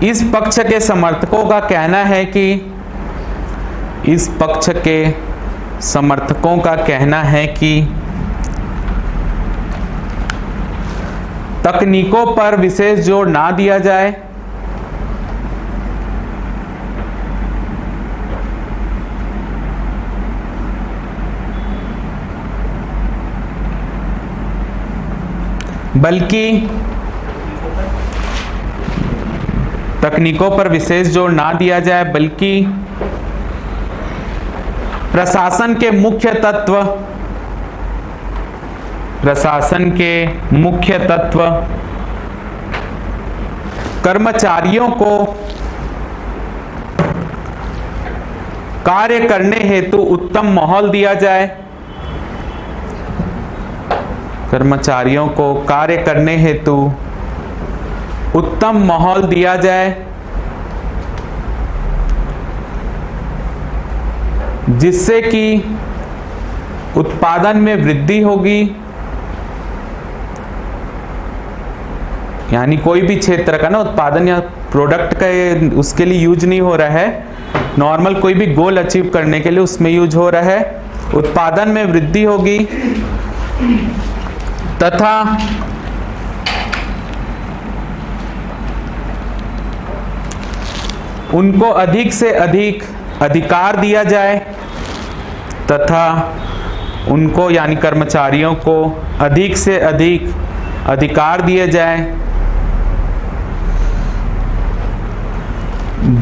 इस पक्ष के समर्थकों का कहना है कि इस पक्ष के समर्थकों का कहना है कि तकनीकों पर विशेष जोर ना दिया जाए, बल्कि तकनीकों पर विशेष जोर ना दिया जाए, बल्कि प्रशासन के मुख्य तत्व कर्मचारियों को कार्य करने हेतु उत्तम माहौल दिया जाए, कर्मचारियों को कार्य करने हेतु उत्तम माहौल दिया जाए, जिससे कि उत्पादन में वृद्धि होगी। यानी कोई भी क्षेत्र का ना उत्पादन या प्रोडक्ट का उसके लिए यूज नहीं हो रहा है, नॉर्मल कोई भी गोल अचीव करने के लिए उसमें यूज हो रहा है। उत्पादन में वृद्धि होगी तथा उनको अधिक से अधिक अधिकार दिया जाए, तथा उनको यानी कर्मचारियों को अधिक से अधिक अधिकार दिए जाए,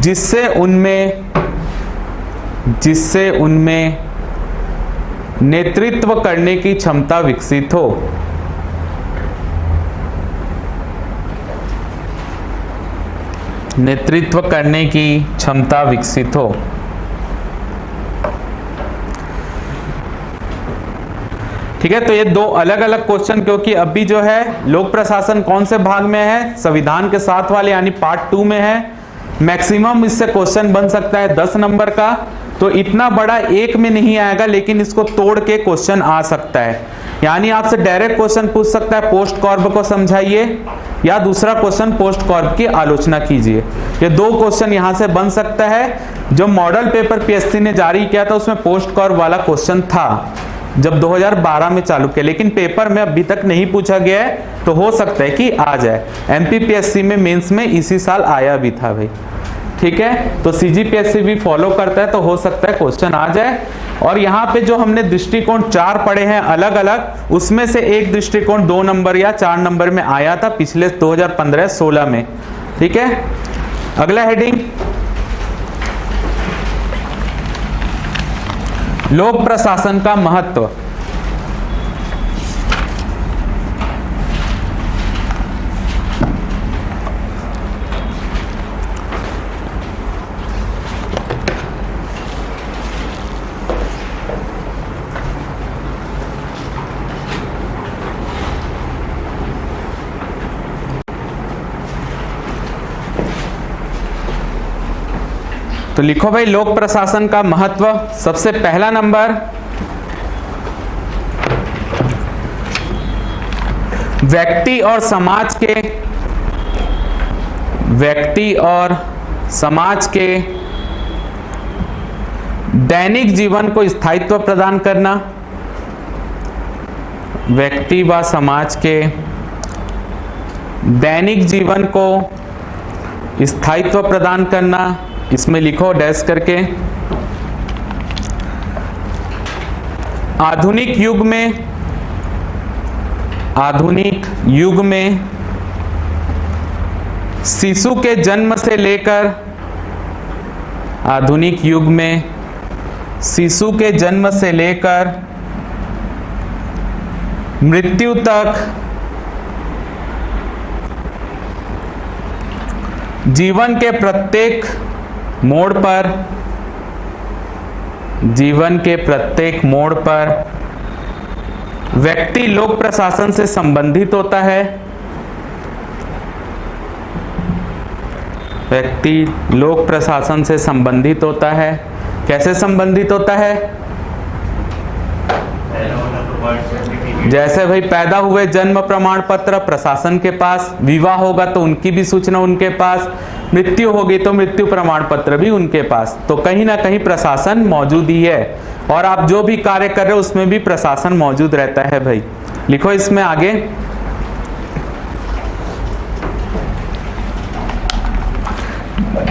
जिससे उनमें नेतृत्व करने की क्षमता विकसित हो। नेतृत्व करने की क्षमता विकसित हो। ठीक है, तो ये दो अलग अलग क्वेश्चन, क्योंकि अभी जो है लोक प्रशासन कौन से भाग में है, संविधान के साथ वाले यानी पार्ट 2 में है। मैक्सिमम इससे क्वेश्चन बन सकता है 10 नंबर का, तो इतना बड़ा एक में नहीं आएगा, लेकिन इसको तोड़ के क्वेश्चन आ सकता है। यानी आपसे डायरेक्ट क्वेश्चन पूछ सकता है पोस्ट कॉर्ब को समझाइए, या दूसरा क्वेश्चन पोस्ट कॉर्ब की आलोचना कीजिए। ये दो क्वेश्चन यहां से बन सकता है। जो मॉडल पेपर पीएससी ने जारी किया था उसमें पोस्ट कॉर्ब वाला क्वेश्चन था जब 2012 में चालू किया, लेकिन पेपर में अभी तक नहीं पूछा गया है, तो हो सकता है कि आ जाए। एमपीपीएससी में मेंस में इसी साल आया भी था भाई। ठीक है, तो सीजीपीएससी भी फॉलो करता है, तो हो सकता है क्वेश्चन आ जाए। और यहाँ पे जो हमने दृष्टिकोण 4 पढ़े हैं अलग अलग, उसमें से एक दृष्टिकोण 2 नंबर या 4 नंबर में आया था पिछले 2015-16 में। ठीक है, अगला हेडिंग लोक प्रशासन का महत्व। तो लिखो भाई लोक प्रशासन का महत्व। सबसे पहला नंबर, व्यक्ति और समाज के दैनिक जीवन को स्थायित्व प्रदान करना। व्यक्ति व समाज के दैनिक जीवन को स्थायित्व प्रदान करना, इसमें लिखो डैश करके। आधुनिक युग में शिशु के जन्म से लेकर मृत्यु तक जीवन के प्रत्येक मोड़ पर व्यक्ति लोक प्रशासन से संबंधित होता है। व्यक्ति लोक प्रशासन से संबंधित होता है। कैसे संबंधित होता है? जैसे भाई पैदा हुए जन्म प्रमाण पत्र प्रशासन के पास, विवाह होगा तो उनकी भी सूचना उनके पास, मृत्यु होगी तो मृत्यु प्रमाण पत्र भी उनके पास। तो कहीं ना कहीं प्रशासन मौजूद ही है, और आप जो भी कार्य कर रहे हो उसमें भी प्रशासन मौजूद रहता है भाई। लिखो इसमें आगे,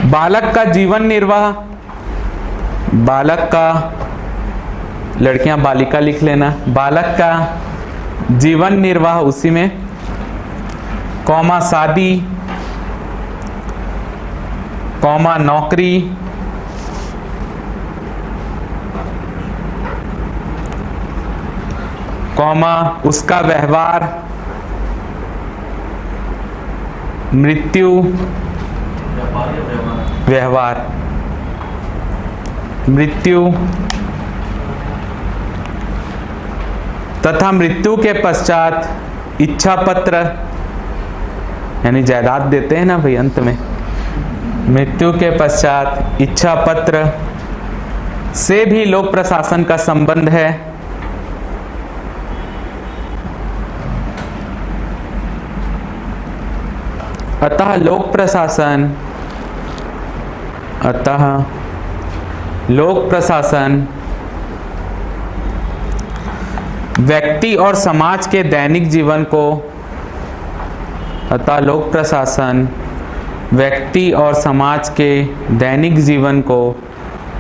बालक का जीवन निर्वाह, बालक का, लड़कियां बालिका लिख लेना, बालक का जीवन निर्वाह उसी में, कौमा शादी, कौमा नौकरी, कौमा उसका व्यवहार, मृत्यु, व्यवहार, मृत्यु तथा मृत्यु के पश्चात इच्छा पत्र, यानी जायदाद देते हैं ना भाई अंत में, मृत्यु के पश्चात इच्छा पत्र से भी लोक प्रशासन का संबंध है। अतः लोक प्रशासन, अतः लोक प्रशासन व्यक्ति और समाज के दैनिक जीवन को, अतः लोक प्रशासन व्यक्ति और समाज के दैनिक जीवन को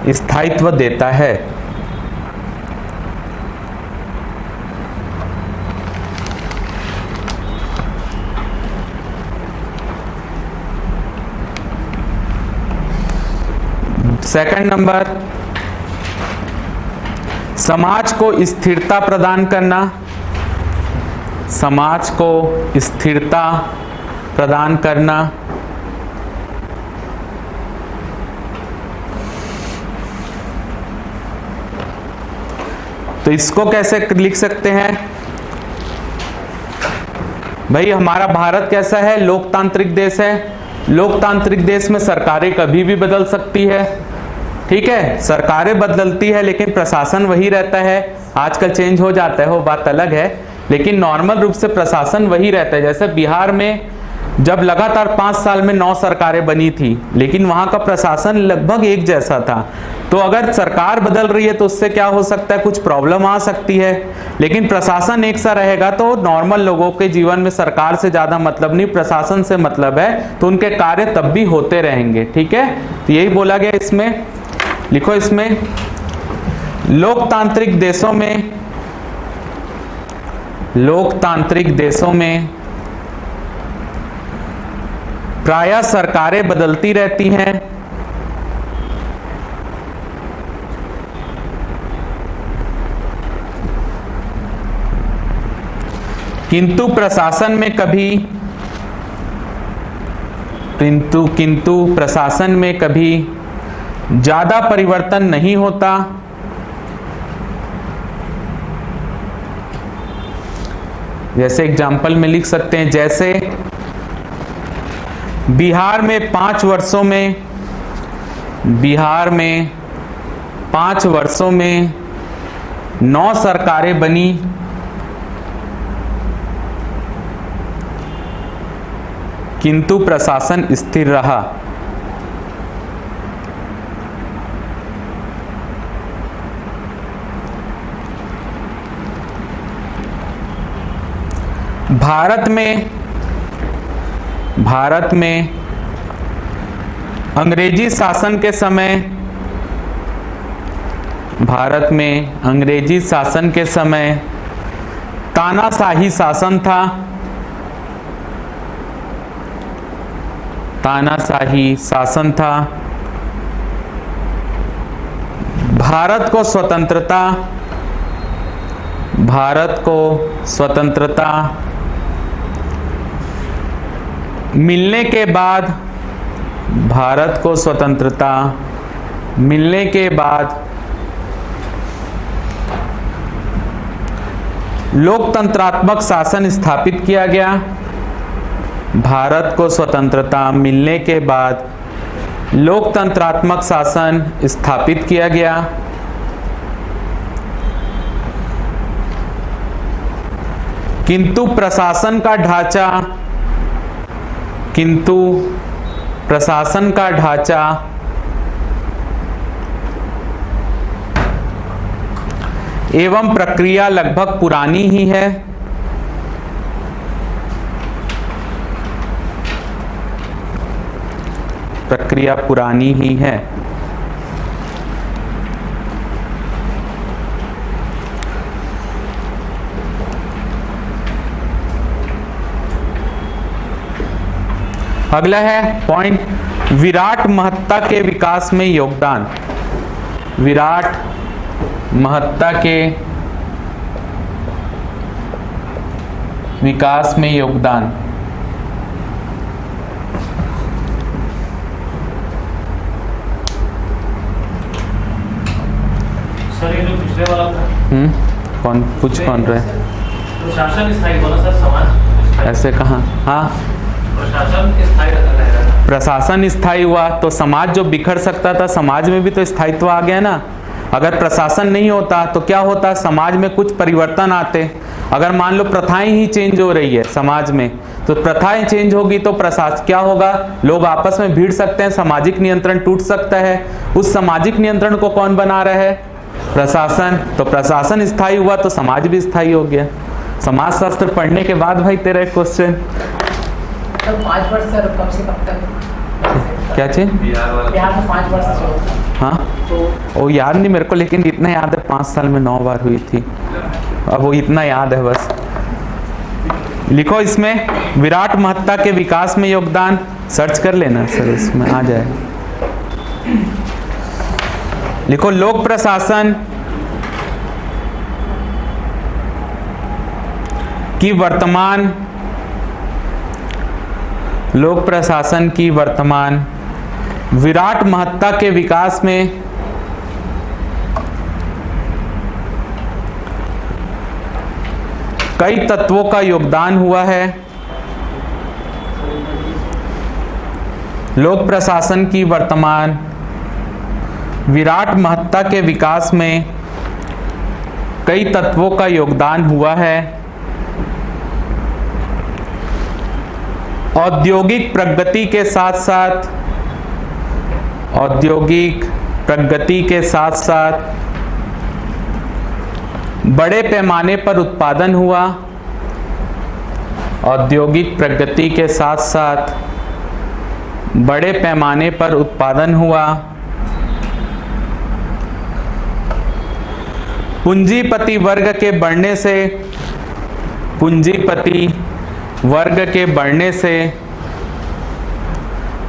स्थायित्व देता है। सेकंड नंबर, समाज को स्थिरता प्रदान करना, समाज को स्थिरता प्रदान करना, तो इसको कैसे लिख सकते हैं भाई? हमारा भारत कैसा है? लोकतांत्रिक देश है। लोकतांत्रिक देश में सरकारें कभी भी बदल सकती है, ठीक है, सरकारें बदलती है लेकिन प्रशासन वही रहता है। आजकल चेंज हो जाता है वो बात अलग है, लेकिन नॉर्मल रूप से प्रशासन वही रहता है। जैसे बिहार में जब लगातार 5 साल में 9 सरकारें बनी थी, लेकिन वहां का प्रशासन लगभग एक जैसा था। तो अगर सरकार बदल रही है तो उससे क्या हो सकता है, कुछ प्रॉब्लम आ सकती है, लेकिन प्रशासन एक सा रहेगा तो नॉर्मल लोगों के जीवन में सरकार से ज्यादा मतलब नहीं, प्रशासन से मतलब है, तो उनके कार्य तब भी होते रहेंगे, ठीक है। तो यही बोला गया इसमें। लिखो इसमें, लोकतांत्रिक देशों में, लोकतांत्रिक देशों में प्रायः सरकारें बदलती रहती हैं, किंतु प्रशासन में कभी, किंतु प्रशासन में कभी ज्यादा परिवर्तन नहीं होता। जैसे एग्जाम्पल में लिख सकते हैं, जैसे बिहार में 5 वर्षों में, बिहार में 5 वर्षों में 9 सरकारें बनी, किंतु प्रशासन स्थिर रहा। भारत में अंग्रेजी शासन के समय, भारत में अंग्रेजी शासन के समय तानाशाही शासन था, तानाशाही शासन था। भारत को स्वतंत्रता, भारत को स्वतंत्रता मिलने के बाद, भारत को स्वतंत्रता मिलने के बाद लोकतंत्रात्मक शासन स्थापित किया गया। भारत को स्वतंत्रता मिलने के बाद लोकतंत्रात्मक शासन स्थापित किया गया। किंतु प्रशासन का ढांचा एवं प्रक्रिया लगभग पुरानी ही है। प्रक्रिया पुरानी ही है। अगला है पॉइंट, विराट महत्ता के विकास में योगदान। विराट महत्ता के विकास में योगदान। सर ये जो पिछले वाला था, कौन रहे? प्रशासन स्थायी बोला सर, समाज ऐसे कहाँ? हाँ, प्रशासन स्थायी रहेगा। प्रशासन स्थायी हुआ तो समाज जो बिखर सकता था, समाज में भी तो स्थायित्व आ गया ना। अगर प्रशासन नहीं होता तो क्या होता, समाज में कुछ परिवर्तन आते। अगर मान लो प्रथाएं ही चेंज हो रही है समाज में, तो प्रथाएं चेंज होगी तो प्रशासन क्या होगा, लोग आपस में भिड़ सकते हैं, सामाजिक नियंत्रण टूट सकता है। उस सामाजिक नियंत्रण को कौन बना रहा है? प्रशासन। तो प्रशासन स्थायी हुआ तो समाज भी स्थायी हो गया। समाजशास्त्र पढ़ने के बाद भाई तेरा एक क्वेश्चन, 5 वर्ष सर कब से कब तक? क्या चीज? बिहार में 5 वर्ष से। हाँ तो वो याद नहीं मेरे को, लेकिन इतना याद है 5 साल में 9 बार हुई थी। अब वो इतना याद है बस। लिखो इसमें विराट महत्ता के विकास में योगदान, सर्च कर लेना सर, इसमें आ जाए। लिखो लोक प्रशासन की वर्तमान, लोक प्रशासन की वर्तमान विराट महत्ता के विकास में कई तत्वों का योगदान हुआ है। लोक प्रशासन की वर्तमान विराट महत्ता के विकास में कई तत्वों का योगदान हुआ है। औद्योगिक प्रगति के साथ साथ, औद्योगिक प्रगति के साथ साथ बड़े पैमाने पर उत्पादन हुआ। औद्योगिक प्रगति के साथ साथ बड़े पैमाने पर उत्पादन हुआ। पूंजीपति वर्ग के बढ़ने से, पूंजीपति वर्ग के बढ़ने से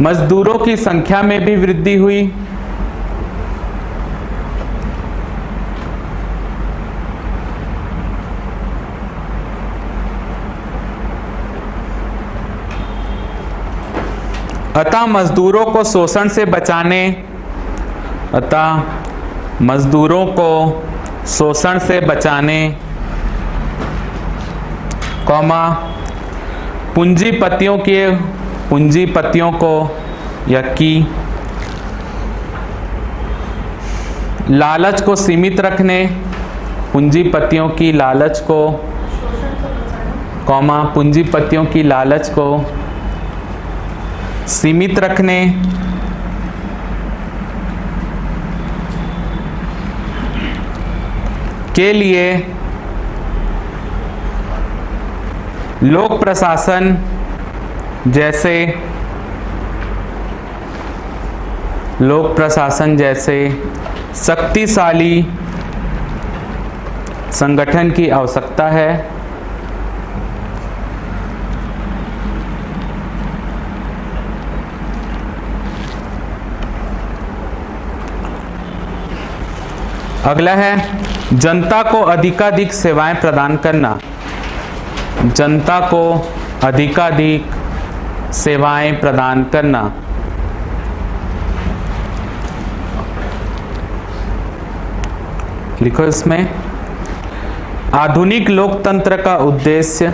मजदूरों की संख्या में भी वृद्धि हुई। अतः मजदूरों को शोषण से बचाने, अतः मजदूरों को शोषण से बचाने, कौमा पूंजीपतियों को या की लालच को सीमित रखने, पूंजीपतियों की लालच को, कौमा पूंजीपतियों की लालच को सीमित रखने, के लिए लोक प्रशासन जैसे शक्तिशाली संगठन की आवश्यकता है। अगला है जनता को अधिकाधिक सेवाएं प्रदान करना। जनता को अधिकाधिक सेवाएं प्रदान करना। लिखो इसमें आधुनिक लोकतंत्र का उद्देश्य,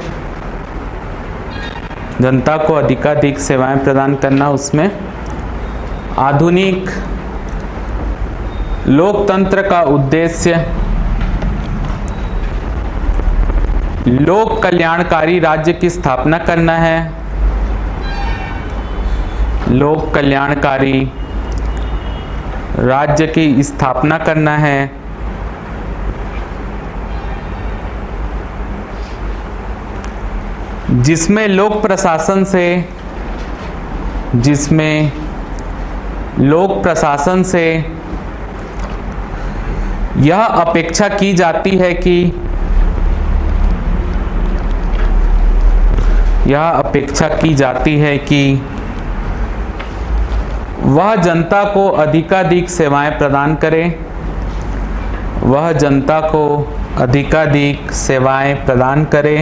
जनता को अधिकाधिक सेवाएं प्रदान करना, उसमें आधुनिक लोकतंत्र का उद्देश्य लोक कल्याणकारी राज्य की स्थापना करना है। लोक कल्याणकारी राज्य की स्थापना करना है। जिसमें लोक प्रशासन से यह अपेक्षा की जाती है कि वह जनता को अधिकाधिक सेवाएं प्रदान करे। वह जनता को अधिकाधिक सेवाएं प्रदान करे।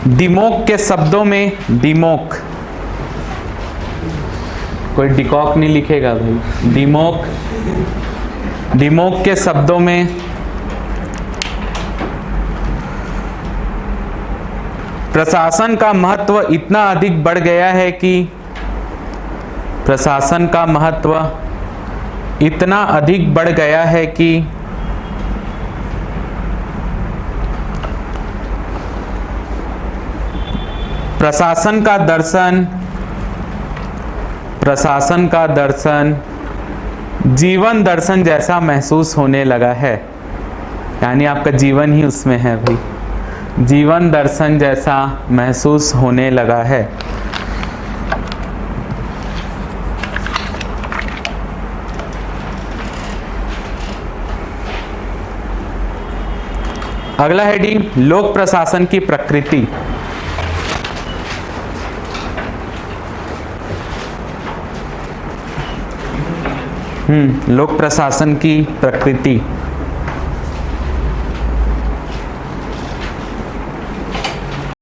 डिमोक के शब्दों में, डिमोक, कोई डिकॉक नहीं लिखेगा भाई, डिमोक के शब्दों में प्रशासन का महत्व इतना अधिक बढ़ गया है कि प्रशासन का महत्व इतना अधिक बढ़ गया है कि प्रशासन का दर्शन जीवन दर्शन जैसा महसूस होने लगा है। यानी आपका जीवन ही उसमें है भाई, जीवन दर्शन जैसा महसूस होने लगा है। अगला हेडिंग, लोक प्रशासन की प्रकृति। लोक प्रशासन की प्रकृति।